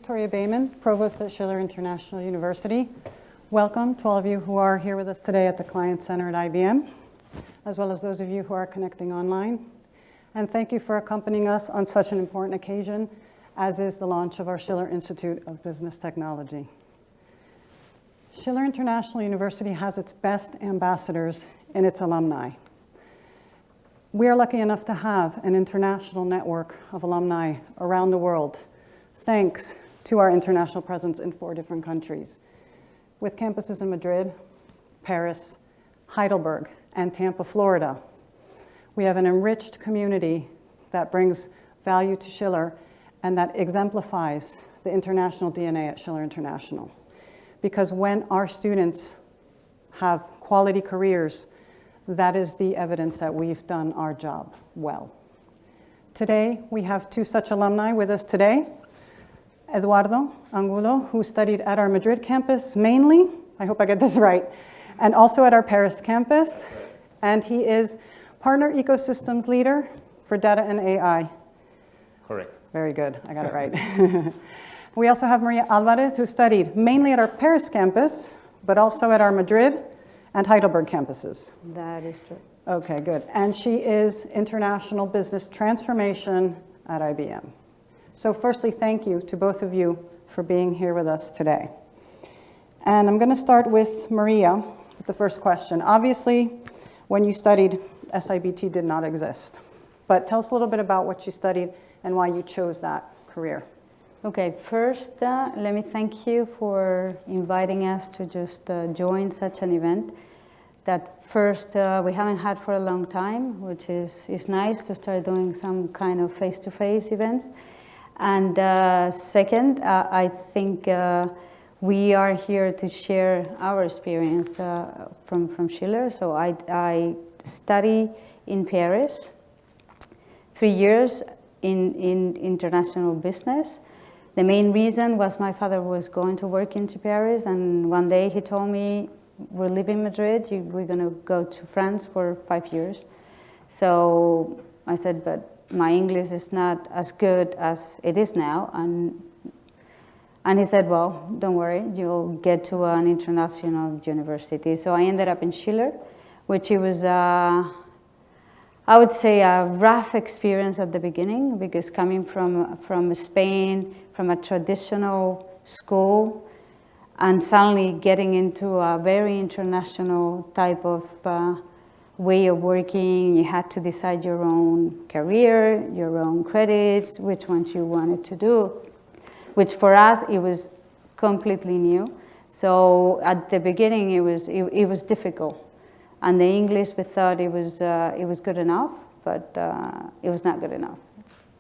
Victoria Bamond, Provost at Schiller International University. Welcome to all of you who are here with us today at the Client Center at IBM, as well as those of you who are connecting online. And thank you for accompanying us on such an important occasion, as is the launch of our Schiller Institute of Business Technology. Schiller International University has its best ambassadors in its alumni. We are lucky enough to have an international network of alumni around the world, thanks to our international presence in 4 different countries, with campuses in Madrid, Paris, Heidelberg, and Tampa, Florida. We have an enriched community that brings value to Schiller and that exemplifies the international DNA at Schiller International. Because when our students have quality careers, that is the evidence that we've done our job well. Today, we have 2 such alumni with us today. Eduardo Angulo, who studied at our Madrid campus mainly, I hope I get this right, and also at our Paris campus. And he is Partner Ecosystems Leader for Data and AI. Correct. Very good, I got it right. We also have María Álvarez, who studied mainly at our Paris campus, but also at our Madrid and Heidelberg campuses. That is true. Okay, good. And she is International Business Transformation at IBM. So firstly, thank you to both of you for being here with us today. And I'm going to start with Maria with the first question. Obviously, when you studied, SIBT did not exist. But tell us a little bit about what you studied and why you chose that career. Okay, first, let me thank you for inviting us to just join such an event that first we haven't had for a long time, which is nice to start doing some kind of face-to-face events. And second, I think we are here to share our experience from Schiller. So I study in Paris, 3 years in international business. The main reason was my father was going to work into Paris, and one day he told me, we're leaving Madrid, we're going to go to France for 5 years. So I said, but my English is not as good as it is now. And he said, well, don't worry, you'll get to an international university. So I ended up in Schiller, which it was, I would say, a rough experience at the beginning, because coming from Spain, from a traditional school, and suddenly getting into a very international type of way of working, you had to decide your own career, your own credits, which ones you wanted to do, which for us, it was completely new. So at the beginning, it was difficult. And the English, we thought it was good enough, but it was not good enough.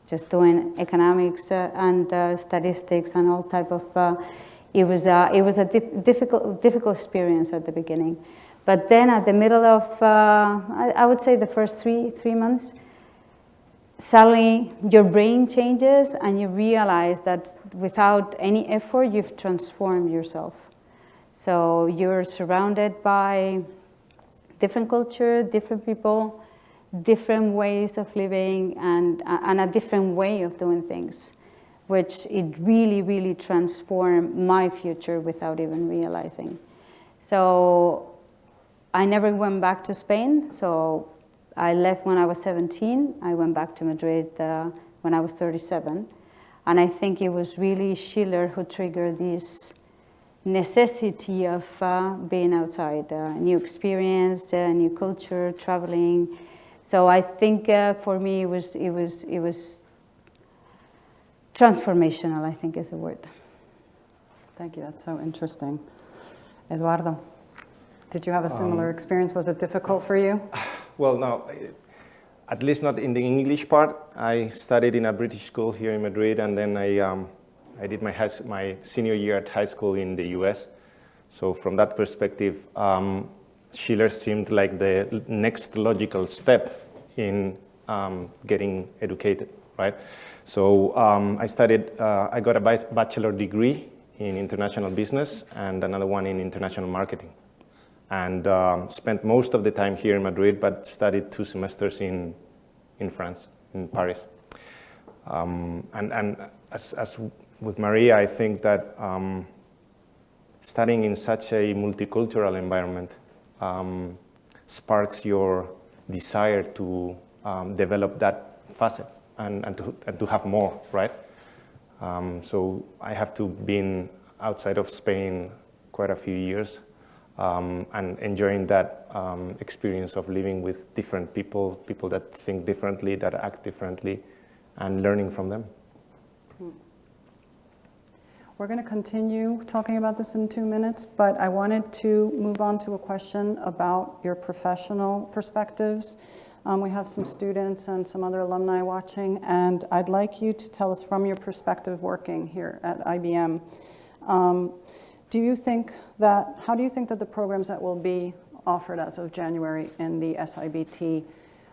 Just doing economics and statistics and all type of, it was a difficult experience at the beginning. But then at the middle of, I would say the first three months, suddenly your brain changes and you realize that without any effort, you've transformed yourself. So you're surrounded by different culture, different people, different ways of living, and a different way of doing things, which it really, really transformed my future without even realizing. So I never went back to Spain. So I left when I was 17. I went back to Madrid when I was 37. And I think it was really Schiller who triggered this necessity of being outside, new experience, new culture, traveling. So I think for me it was transformational, I think is the word. Thank you, that's so interesting. Eduardo, did you have a similar experience? Was it difficult for you? Well, no, at least not in the English part. I studied in a British school here in Madrid, and then I did my senior year at high school in the US. So from that perspective, Schiller seemed like the next logical step in getting educated, right? So I got a bachelor degree in international business and another one in international marketing. And spent most of the time here in Madrid, but studied 2 semesters in France, in Paris. And as with Maria, I think that studying in such a multicultural environment sparks your desire to develop that facet and to have more, right? So I have to been outside of Spain quite a few years and enjoying that experience of living with different people, people that think differently, that act differently, and learning from them. We're going to continue talking about this in 2 minutes, but I wanted to move on to a question about your professional perspectives. We have some students and some other alumni watching, and I'd like you to tell us from your perspective working here at IBM. How do you think that the programs that will be offered as of January in the SIBT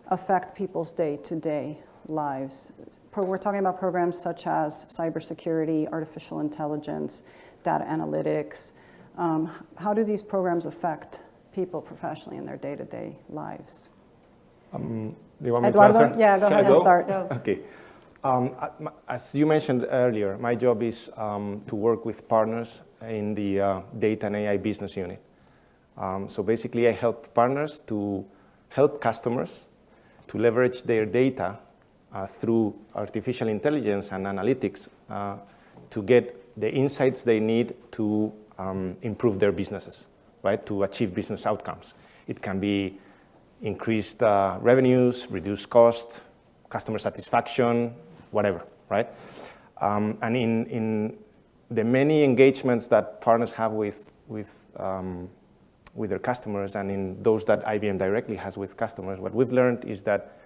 affect people's day-to-day lives? We're talking about programs such as cybersecurity, artificial intelligence, data analytics. How do these programs affect people professionally in their day-to-day lives? Do you want me Eduardo? to answer? Yeah, go ahead and start. Go. Okay. As you mentioned earlier, my job is to work with partners in the data and AI business unit. So basically, I help partners to help customers to leverage their data through artificial intelligence and analytics to get the insights they need to improve their businesses, right? To achieve business outcomes. It can be increased revenues, reduced cost, customer satisfaction, whatever, right? And in the many engagements that partners have with their customers and in those that IBM directly has with customers, what we've learned is that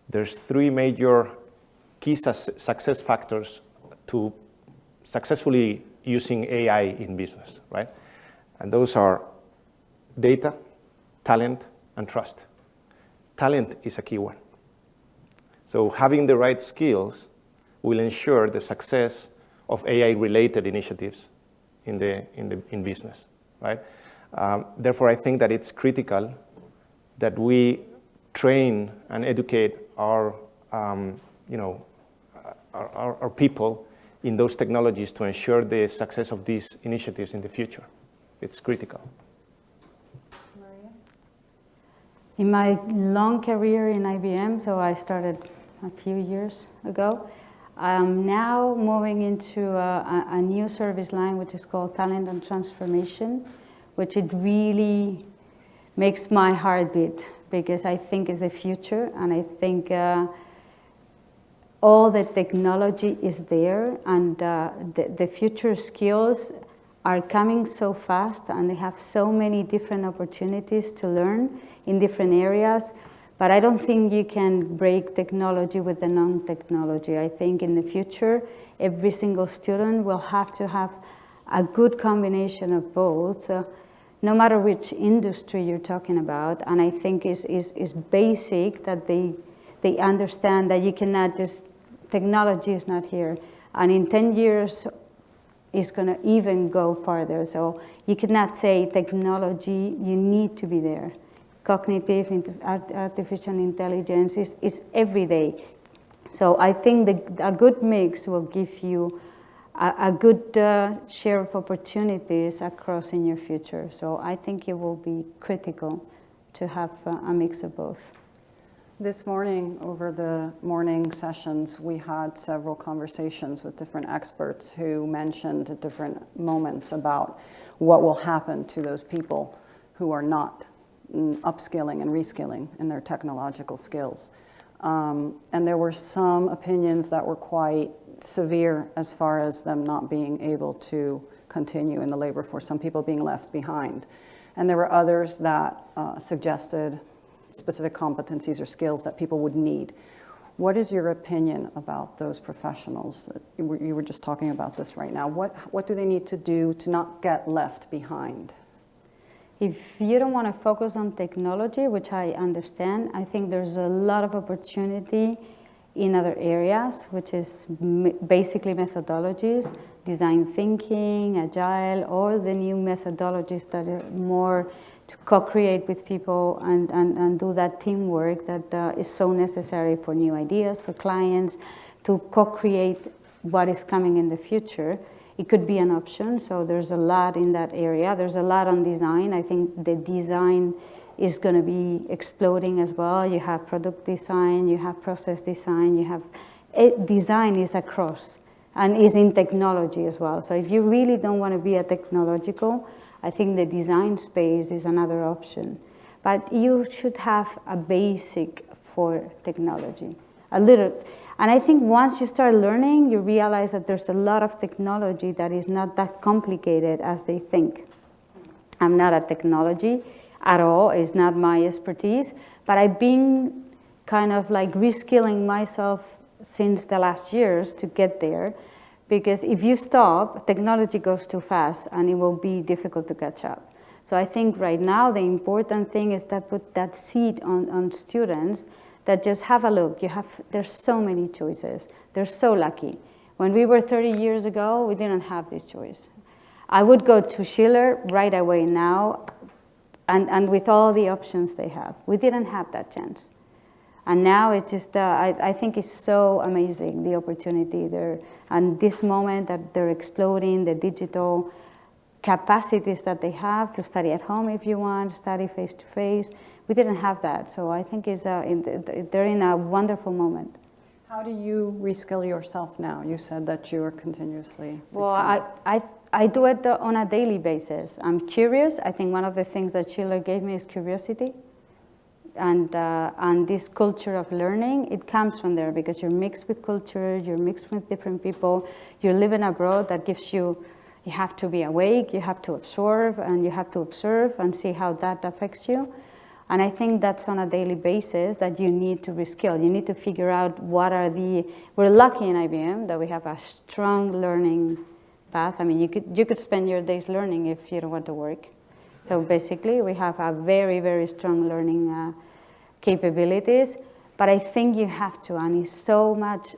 there's 3 major key success factors to successfully using AI in business, right? And those are data, talent, and trust. Talent is a key one. So having the right skills will ensure the success of AI-related initiatives in business, right? Therefore, I think that it's critical that we train and educate our people in those technologies to ensure the success of these initiatives in the future. It's critical. Maria? In my long career in IBM, so I started a few years ago, I'm now moving into a new service line which is called Talent and Transformation, which it really makes my heart beat because I think is the future, and I think all the technology is there, and the future skills are coming so fast, and they have so many different opportunities to learn in different areas. But I don't think you can break technology with the non-technology. I think in the future, every single student will have to have a good combination of both, no matter which industry you're talking about. And I think is basic that they understand that you cannot just, technology is not here. And in 10 years, it's going to even go farther. So you cannot say technology, you need to be there. Cognitive, artificial intelligence is every day. So I think a good mix will give you a good share of opportunities across in your future. So I think it will be critical to have a mix of both. This morning, over the morning sessions, we had several conversations with different experts who mentioned at different moments about what will happen to those people who are not upskilling and reskilling in their technological skills. And there were some opinions that were quite severe as far as them not being able to continue in the labor force, some people being left behind. And there were others that suggested specific competencies or skills that people would need. What is your opinion about those professionals? You were just talking about this right now. What do they need to do to not get left behind? If you don't want to focus on technology, which I understand, I think there's a lot of opportunity in other areas, which is basically methodologies, design thinking, agile, or the new methodologies that are more to co-create with people and do that teamwork that is so necessary for new ideas, for clients, to co-create what is coming in the future, it could be an option. So there's a lot in that area. There's a lot on design. I think the design is going to be exploding as well. You have product design, you have process design, you have design is across and is in technology as well. So if you really don't want to be a technological, I think the design space is another option. But you should have a basic for technology, a little. And I think once you start learning, you realize that there's a lot of technology that is not that complicated as they think. I'm not a technology at all. It's not my expertise. But I've been kind of like reskilling myself since the last years to get there. Because if you stop, technology goes too fast and it will be difficult to catch up. So I think right now the important thing is to put that seed on students that just have a look. There's so many choices. They're so lucky. When we were 30 years ago, we didn't have this choice. I would go to Schiller right away now, and with all the options they have. We didn't have that chance. And now it's just, I think it's so amazing, the opportunity there. And this moment that they're exploding, the digital capacities that they have to study at home if you want, study face-to-face. We didn't have that, so I think they're in a wonderful moment. How do you reskill yourself now? You said that you are continuously Well, reskilling. I do it on a daily basis. I'm curious. I think one of the things that Schiller gave me is curiosity. And this culture of learning, it comes from there because you're mixed with culture, you're mixed with different people, you're living abroad. That gives you have to be awake, you have to absorb, and you have to observe and see how that affects you. And I think that's on a daily basis that you need to reskill. You need to figure out what are we're lucky in IBM that we have a strong learning path. I mean, you could spend your days learning if you don't want to work. So basically, we have a very, very strong learning capabilities. But I think you have to, and it's so much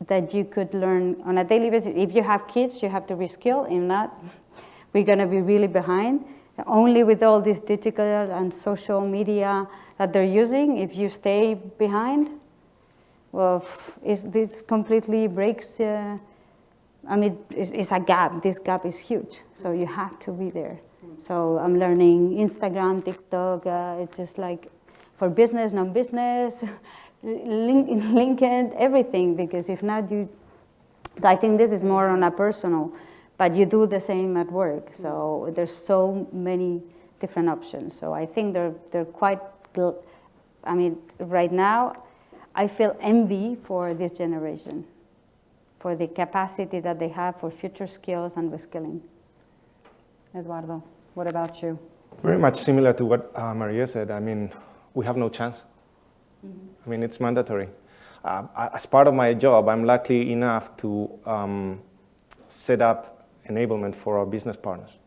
that you could learn on a daily basis. If you have kids, you have to reskill. If not, we're going to be really behind. Only with all this digital and social media that they're using, if you stay behind, well, this completely breaks. I mean, it's a gap. This gap is huge. So you have to be there. So I'm learning Instagram, TikTok. It's just like for business, non-business, LinkedIn, everything. Because if not, so I think this is more on a personal. But you do the same at work, so there's so many different options. So I think they're quite, I mean, right now, I feel envy for this generation, for the capacity that they have for future skills and reskilling. Eduardo, what about you? Very much similar to what Maria said. I mean, we have no chance. Mm-hmm. I mean, it's mandatory. As part of my job, I'm lucky enough to set up enablement for our business partners.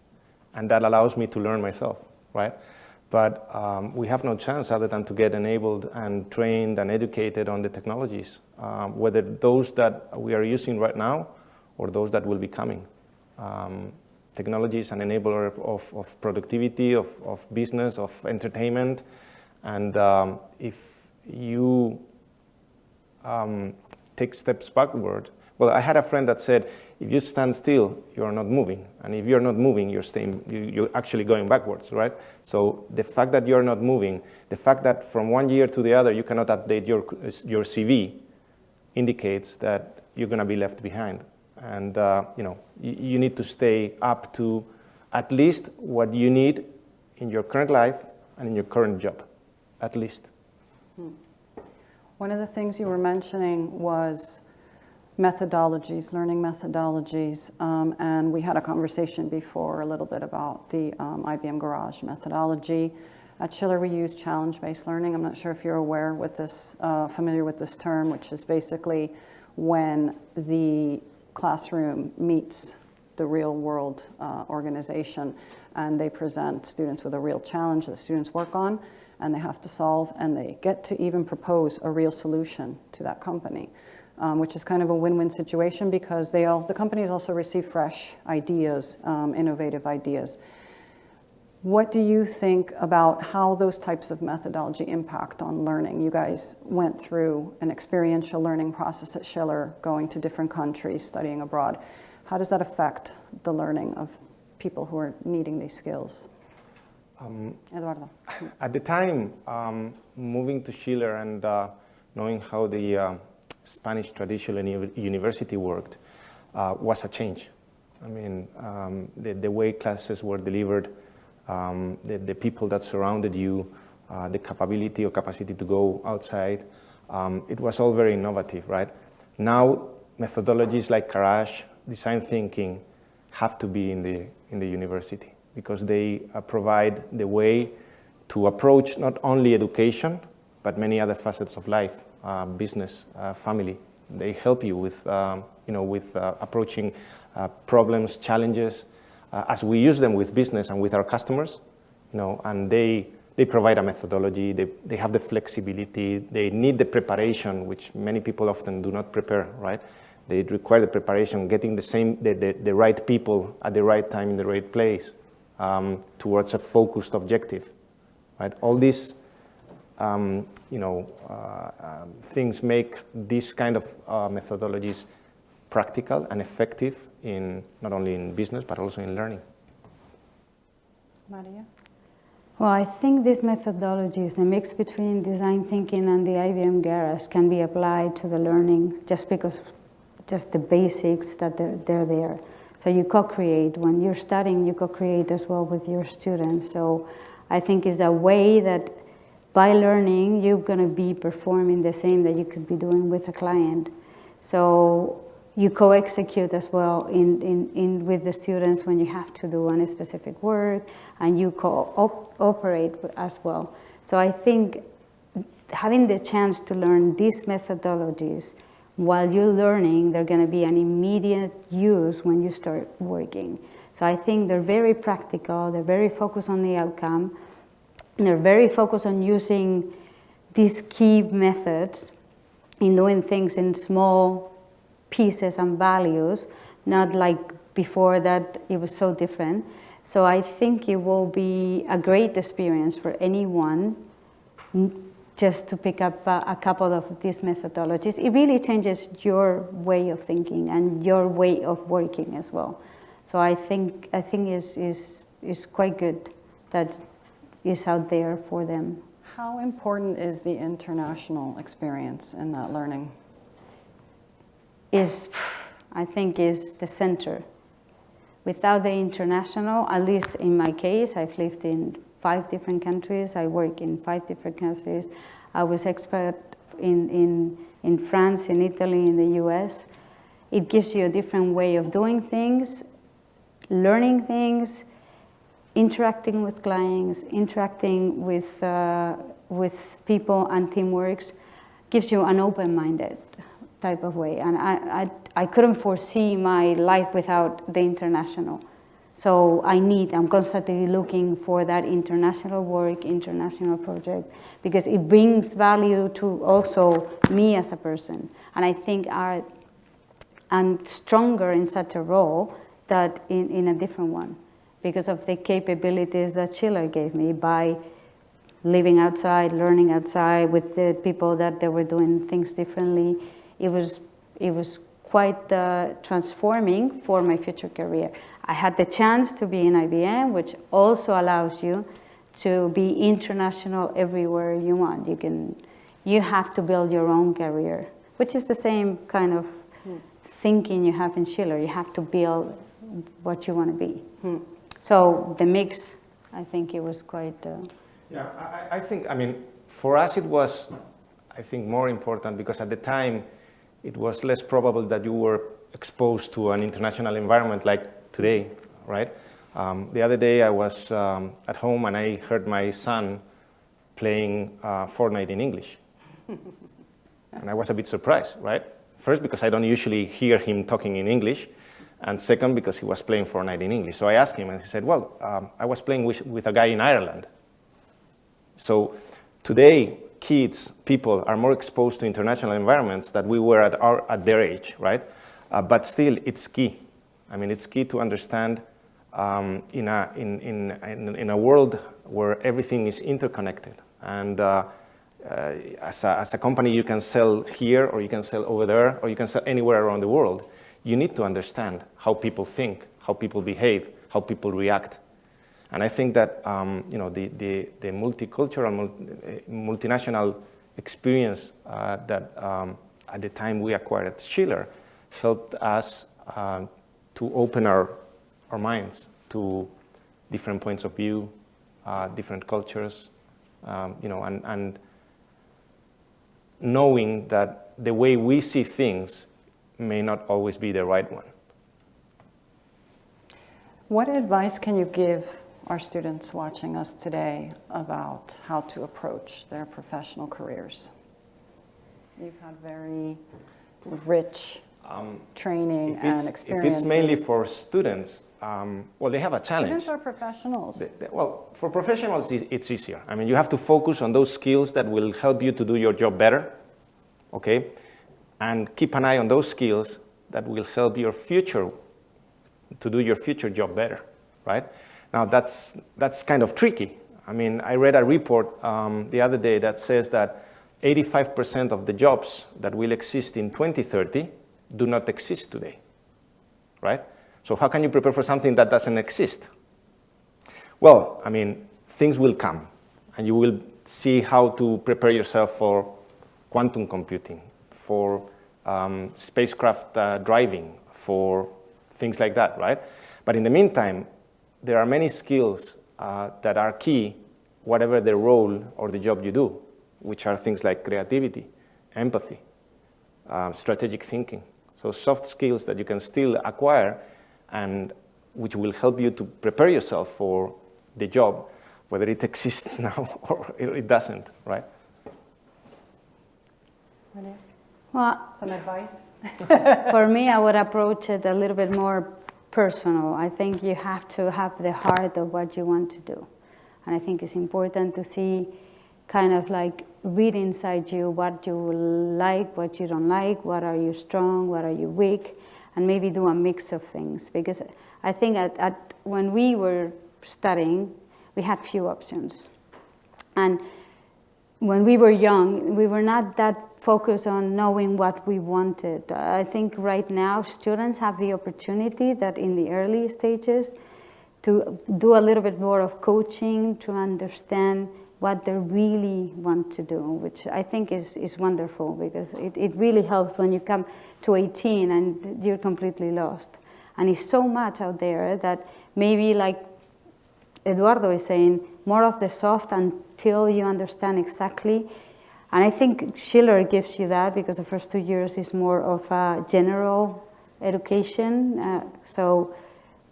And that allows me to learn myself, right? But we have no chance other than to get enabled and trained and educated on the technologies, whether those that we are using right now or those that will be coming. Technology is an enabler of productivity, of business, of entertainment. And if you take steps backward, well, I had a friend that said, if you stand still, you are not moving. And if you're not moving, you're actually going backwards, right? So the fact that you're not moving, the fact that from one year to the other you cannot update your CV indicates that you're going to be left behind. And you need to stay up to at least what you need in your current life and in your current job, at least. One of the things you were mentioning was methodologies, learning methodologies, and we had a conversation before a little bit about the IBM Garage methodology. At Schiller, we use challenge-based learning. I'm not sure if you're aware with this, familiar with this term, which is basically when the classroom meets the real-world organization, and they present students with a real challenge that students work on, and they have to solve, and they get to even propose a real solution to that company. Which is kind of a win-win situation because the companies also receive fresh ideas, innovative ideas. What do you think about how those types of methodology impact on learning? You guys went through an experiential learning process at Schiller, going to different countries, studying abroad. How does that affect the learning of people who are needing these skills? Eduardo. At the time, moving to Schiller and knowing how the Spanish traditional university worked was a change. I mean, the way classes were delivered, the people that surrounded you, the capability or capacity to go outside, it was all very innovative, right? Now, methodologies like Garage, design thinking, have to be in the university because they provide the way to approach not only education, but many other facets of life, business, family. They help you with, approaching problems, challenges, as we use them with business and with our customers, and they provide a methodology, they have the flexibility, they need the preparation, which many people often do not prepare, right? They require the preparation, getting the right people at the right time in the right place towards a focused objective, right? All these, things make these kind of methodologies practical and effective in not only in business but also in learning. Maria? Well, I think these methodologies, the mix between design thinking and the IBM Garage, can be applied to the learning just the basics that they're there. So you co-create. When you're studying, you co-create as well with your students. So I think it's a way that by learning, you're going to be performing the same that you could be doing with a client. So you co-execute as well in with the students when you have to do any specific work, and you cooperate as well. So I think having the chance to learn these methodologies while you're learning, they're going to be an immediate use when you start working. So I think they're very practical, they're very focused on the outcome, and they're very focused on using these key methods in doing things in small pieces and values, not like before that it was so different. So I think it will be a great experience for anyone just to pick up a couple of these methodologies. It really changes your way of thinking and your way of working as well. So I think is quite good that is out there for them. How important is the international experience in that learning? I think is the center. Without the international, at least in my case, I've lived in 5 different countries. I work in 5 different countries. I was expert in France, in Italy, in the US. It gives you a different way of doing things, learning things, interacting with clients, interacting with people and teamworks. Gives you an open-minded type of way. And I couldn't foresee my life without the international. So I'm constantly looking for that international work, international project, because it brings value to also me as a person. And I think I'm stronger in such a role that in a different one, because of the capabilities that Schiller gave me by living outside, learning outside with the people that they were doing things differently. It was quite transforming for my future career. I had the chance to be in IBM, which also allows you to be international everywhere you want. You have to build your own career, which is the same kind of thinking you have in Schiller. You have to build what you want to be. So the mix, I think it was quite... Yeah, I think, for us it was, I think, more important because at the time it was less probable that you were exposed to an international environment like today, right? The other day I was at home and I heard my son playing Fortnite in English. And I was a bit surprised, right? First, because I don't usually hear him talking in English, and second, because he was playing Fortnite in English. So I asked him and he said, well, I was playing with a guy in Ireland. So today, people are more exposed to international environments than we were at their age, right? But still, it's key. It's key to understand in a world where everything is interconnected. And as a company, you can sell here, or you can sell over there, or you can sell anywhere around the world. You need to understand how people think, how people behave, how people react. And I think that the multicultural, multinational experience that at the time we acquired at Schiller helped us to open our minds to different points of view, different cultures, and knowing that the way we see things may not always be the right one. What advice can you give our students watching us today about how to approach their professional careers? You've had very rich training and experience. If it's mainly for students, well, they have a challenge. Students or professionals? Well, for professionals, it's easier. I mean, you have to focus on those skills that will help you to do your job better, okay? And keep an eye on those skills that will help your future, to do your future job better, right? Now, that's kind of tricky. I mean, I read a report the other day that says that 85% of the jobs that will exist in 2030 do not exist today, right? So how can you prepare for something that doesn't exist? Well, I mean, things will come, and you will see how to prepare yourself for quantum computing, for spacecraft driving, for things like that, right? But in the meantime, there are many skills that are key, whatever the role or the job you do, which are things like creativity, empathy, strategic thinking. So soft skills that you can still acquire and which will help you to prepare yourself for the job, whether it exists now or it doesn't, right? Well, some advice? For me, I would approach it a little bit more personal. I think you have to have the heart of what you want to do. And I think it's important to see, kind of like read inside you what you like, what you don't like, what are you strong, what are you weak, and maybe do a mix of things. Because I think when we were studying, we had few options. And when we were young, we were not that focused on knowing what we wanted. I think right now students have the opportunity that in the early stages to do a little bit more of coaching to understand what they really want to do, which I think is wonderful, because it really helps when you come to 18 and you're completely lost. And it's so much out there that maybe, like Eduardo is saying, more of the soft until you understand exactly. And I think Schiller gives you that, because the first 2 years is more of a general education, so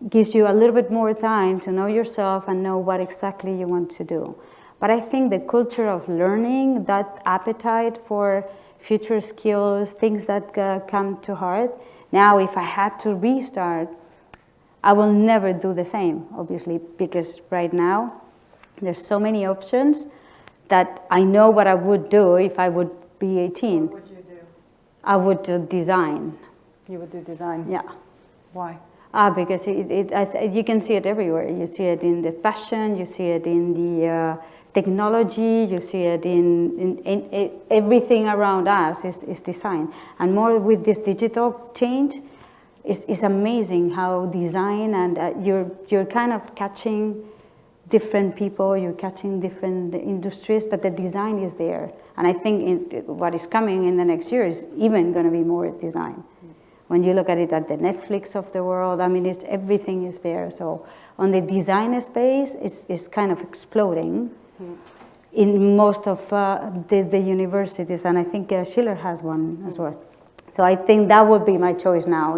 gives you a little bit more time to know yourself and know what exactly you want to do. But I think the culture of learning, that appetite for future skills, things that come to heart. Now, if I had to restart, I will never do the same, obviously, because right now there's so many options that I know what I would do if I would be 18. What would you do? I would do design. You would do design? Yeah. Why? Because you can see it everywhere. You see it in the fashion, you see it in the technology, you see it in everything around us is design. And more with this digital change, it's amazing how design and you're kind of catching different people, you're catching different industries, but the design is there. And I think what is coming in the next year is even going to be more design. When you look at it at the Netflix of the world, I mean, everything is there. So on the design space, it's kind of exploding in most of the universities, and I think Schiller has one as well. So I think that would be my choice now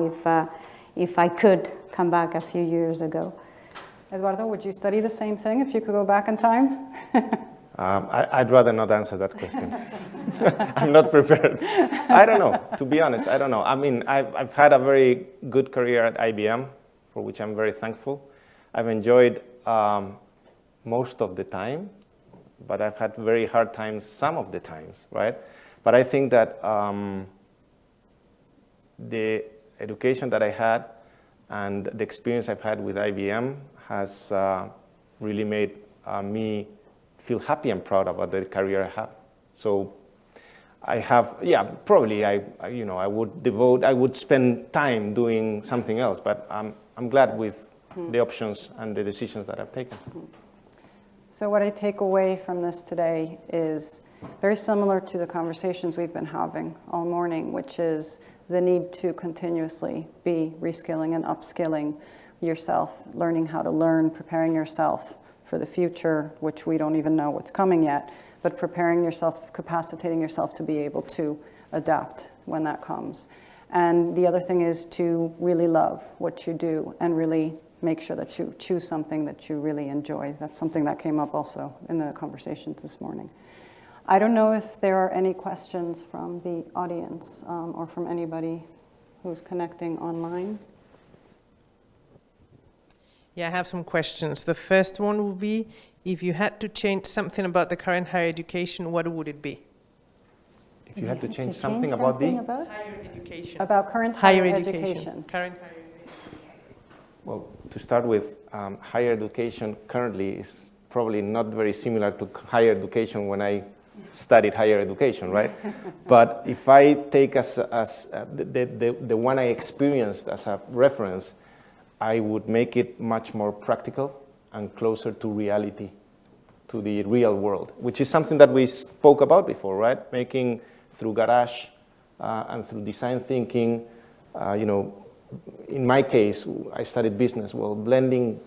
if I could come back a few years ago. Eduardo, would you study the same thing if you could go back in time? I'd rather not answer that question. I'm not prepared. I don't know, to be honest, I don't know. I mean, I've had a very good career at IBM, for which I'm very thankful. I've enjoyed most of the time, but I've had very hard times some of the times, right? But I think that the education that I had And the experience I've had with IBM has really made me feel happy and proud about the career I have. So I have, yeah, probably I would spend time doing something else, but I'm glad with the options and the decisions that I've taken. So what I take away from this today is very similar to the conversations we've been having all morning, which is the need to continuously be reskilling and upskilling yourself, learning how to learn, preparing yourself for the future, which we don't even know what's coming yet, but preparing yourself, capacitating yourself to be able to adapt when that comes. And the other thing is to really love what you do and really make sure that you choose something that you really enjoy. That's something that came up also in the conversations this morning. I don't know if there are any questions from the audience or from anybody who's connecting online. Yeah, I have some questions. The first one would be, if you had to change something about the current higher education, what would it be? If you had to change something about the higher education. About current higher higher education. education. Current higher education. Well, to start with, higher education currently is probably not very similar to higher education when I studied higher education, right? But if I take as the one I experienced as a reference, I would make it much more practical and closer to reality, to the real world, which is something that we spoke about before, right? Making through Garage and through design thinking, in my case, I studied business. Well, blending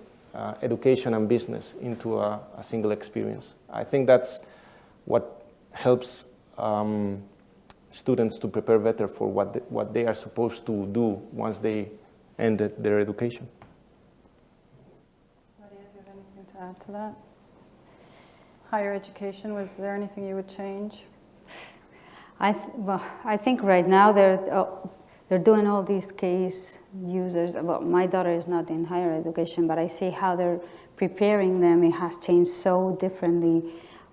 education and business into a single experience. I think that's what helps students to prepare better for what they are supposed to do once they end their education. Maria, do you have anything to add to that? Higher education, was there anything you would change? I think right now they're doing all these case users. Well, my daughter is not in higher education, but I see how they're preparing them. It has changed so differently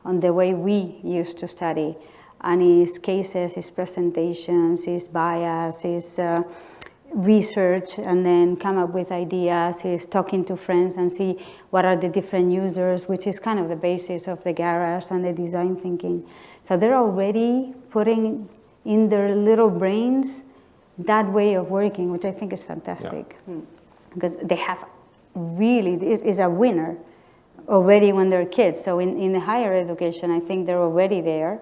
on the way we used to study. And it's cases, it's presentations, it's bias, it's research, and then come up with ideas, it's talking to friends and see what are the different users, which is kind of the basis of the Garage and the design thinking. So they're already putting in their little brains that way of working, which I think is fantastic. Yeah. Because they have really, is a winner already when they're kids. So in the higher education, I think they're already there,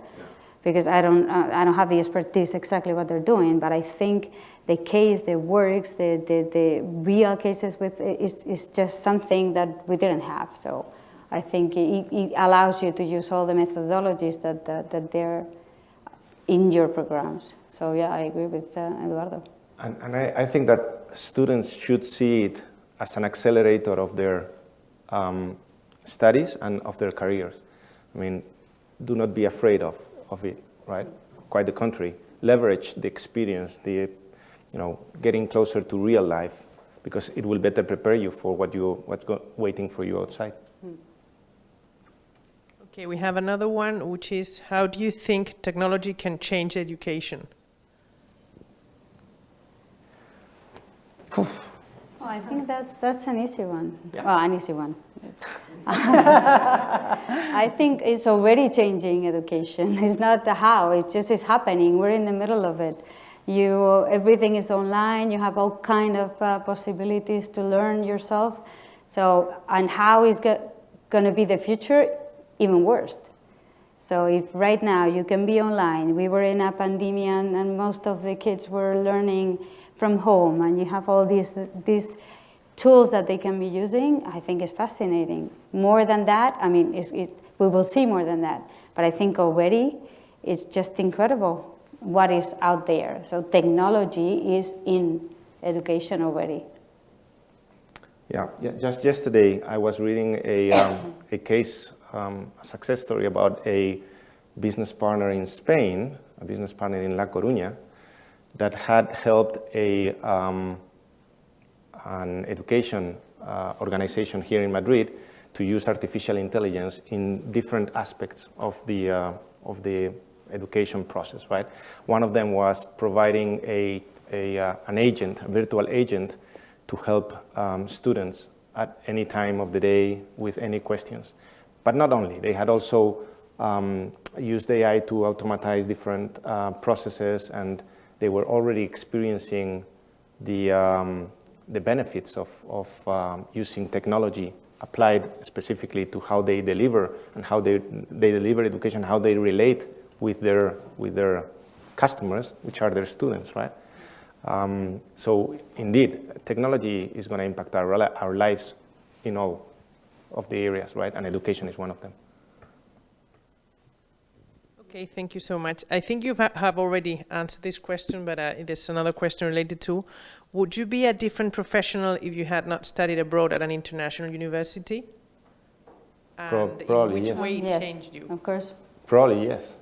because I don't have the expertise exactly what they're doing, but I think the case, the works, the real cases with is just something that we didn't have. So I think it allows you to use all the methodologies that they're in your programs. So yeah, I agree with Eduardo. And I think that students should see it as an accelerator of their studies and of their careers. I mean, do not be afraid of it, right? Quite the contrary. Leverage the experience, getting closer to real life, because it will better prepare you for what's waiting for you outside. Okay, we have another one, which is, how do you think technology can change education? Well, I think that's an easy one. Yeah. Well, an easy one. I think it's already changing education. It's not the how, it just is happening. We're in the middle of it. Everything is online, you have all kind of possibilities to learn yourself. So, and how is going to be the future? Even worse. So if right now you can be online, we were in a pandemic and most of the kids were learning from home, and you have all these tools that they can be using, I think it's fascinating. More than that, I mean, we will see more than that. But I think already it's just incredible what is out there. So technology is in education already. Yeah. Just yesterday I was reading a case, a success story about a business partner in Spain, a business partner in La Coruña, that had helped an education organization here in Madrid to use artificial intelligence in different aspects of the education process, right? One of them was providing an agent, a virtual agent, to help students at any time of the day with any questions. But not only, they had also used AI to automatize different processes, and they were already experiencing the benefits of using technology applied specifically to how they deliver and how they deliver education, how they relate with their customers, which are their students, right? So indeed, technology is going to impact our lives in all of the areas, right? And education is one of them. Okay, thank you so much. I think you have already answered this question, but there's another question related to, would you be a different professional if you had not studied abroad at an international university? And Probably, in which yes. way it Yes, changed you? of course. Probably, yes.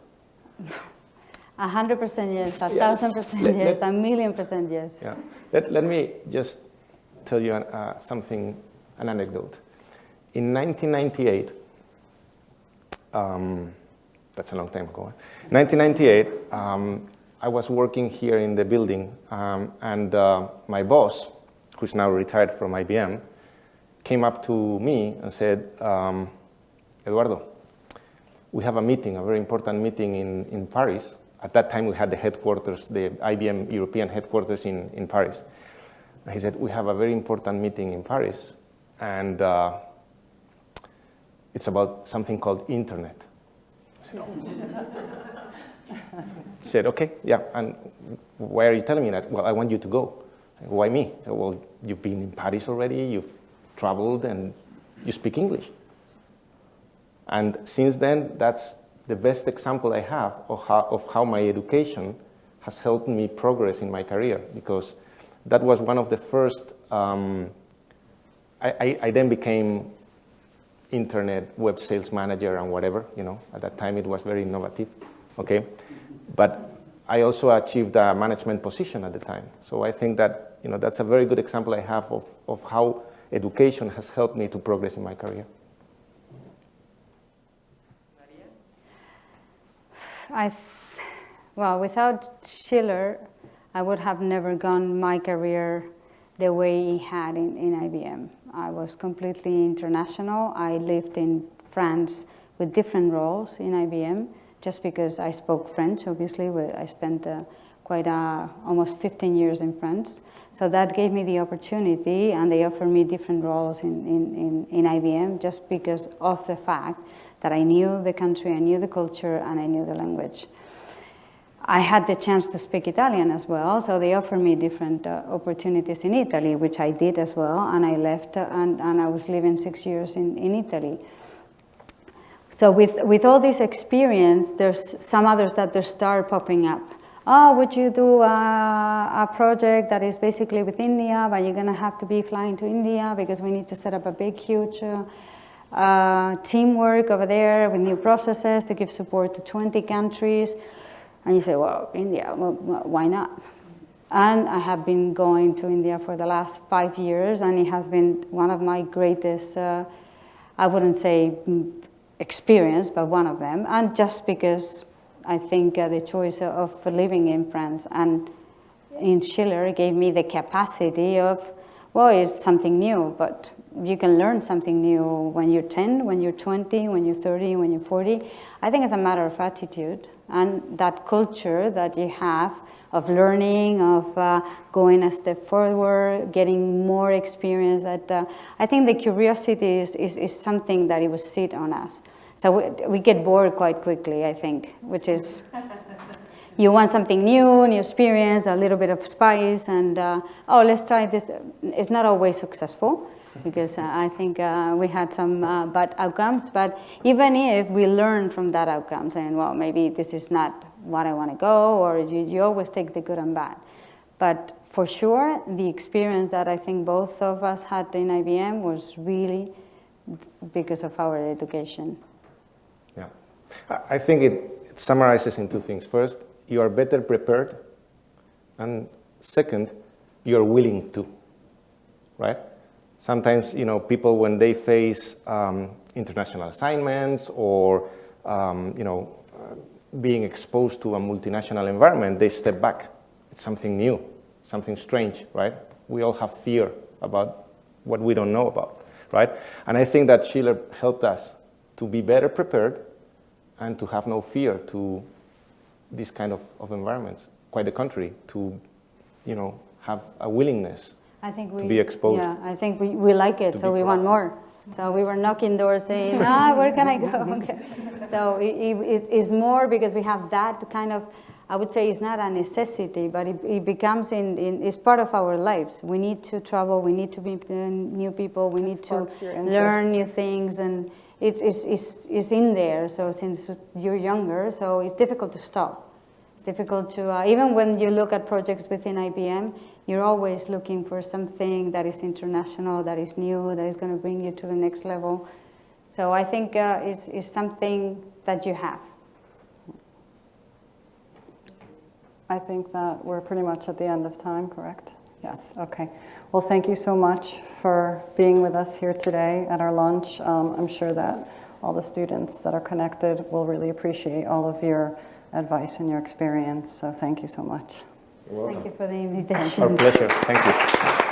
100% yes, 1,000% yes, 1,000,000% yes. Yeah. Let me just tell you an anecdote. In 1998, that's a long time ago. 1998, I was working here in the building, and my boss, who's now retired from IBM, came up to me and said, Eduardo, we have a meeting, a very important meeting in Paris. At that time, we had the headquarters, the IBM European headquarters in Paris. And he said, we have a very important meeting in Paris, and it's about something called internet. I said, oh. He said, okay, yeah, and why are you telling me that? Well, I want you to go. Why me? I said, well, you've been in Paris already, you've traveled, and you speak English. And since then, that's the best example I have of how my education has helped me progress in my career, because that was one of the first, I then became internet web sales manager and whatever, at that time it was very innovative, okay? But I also achieved a management position at the time. So I think that, that's a very good example I have of how education has helped me to progress in my career. Well, without Schiller, I would have never gone my career the way he had in IBM. I was completely international. I lived in France with different roles in IBM, just because I spoke French, obviously. I spent almost 15 years in France. So that gave me the opportunity, and they offered me different roles in IBM just because of the fact that I knew the country, I knew the culture, and I knew the language. I had the chance to speak Italian as well, so they offered me different opportunities in Italy, which I did as well, and I left, and I was living 6 years in Italy. So with all this experience, there's some others that they start popping up. Oh, would you do a project that is basically with India, but you're going to have to be flying to India because we need to set up a big, huge teamwork over there with new processes to give support to 20 countries. And you say, well, India, well, why not? And I have been going to India for the last 5 years, and it has been one of my greatest, I wouldn't say experience, but one of them. And just because I think the choice of living in France and in Schiller gave me the capacity of, well, it's something new, but you can learn something new when you're 10, when you're 20, when you're 30, when you're 40. I think it's a matter of attitude and that culture that you have of learning, of going a step forward, getting more experience. That I think the curiosity is something that it was sit on us. So we get bored quite quickly, I think, which is you want something new experience, a little bit of spice, and oh, let's try this. It's not always successful because I think we had some bad outcomes, but even if we learn from that outcome, saying, well, maybe this is not what I want to go, or you always take the good and bad. But for sure, the experience that I think both of us had in IBM was really because of our education. Yeah, I think it summarizes in two things. First, you are better prepared, and second, you are willing to, right? Sometimes, people when they face international assignments or, being exposed to a multinational environment, they step back. It's something new, something strange, right? We all have fear about what we don't know about, right? And I think that Schiller helped us to be better prepared and to have no fear to this kind of environments. Quite the contrary, to, have a willingness I think to be exposed. Yeah, I think we like it, so we want more. So we were knocking doors saying, where can I go? Okay. So it's more because we have that kind of, I would say it's not a necessity, but it becomes it's part of our lives. We need to travel, we need to meet new people, we need to learn new things, and it's in there. So since you're younger, so it's difficult to stop. It's difficult to, even when you look at projects within IBM, you're always looking for something that is international, that is new, that is going to bring you to the next level. So I think it's something that you have. I think that we're pretty much at the end of time, correct? Yes, okay. Well, thank you so much for being with us here today at our lunch. I'm sure that all the students that are connected will really appreciate all of your advice and your experience. So thank you so much. You're welcome. Thank you for the invitation. Our pleasure. Thank you.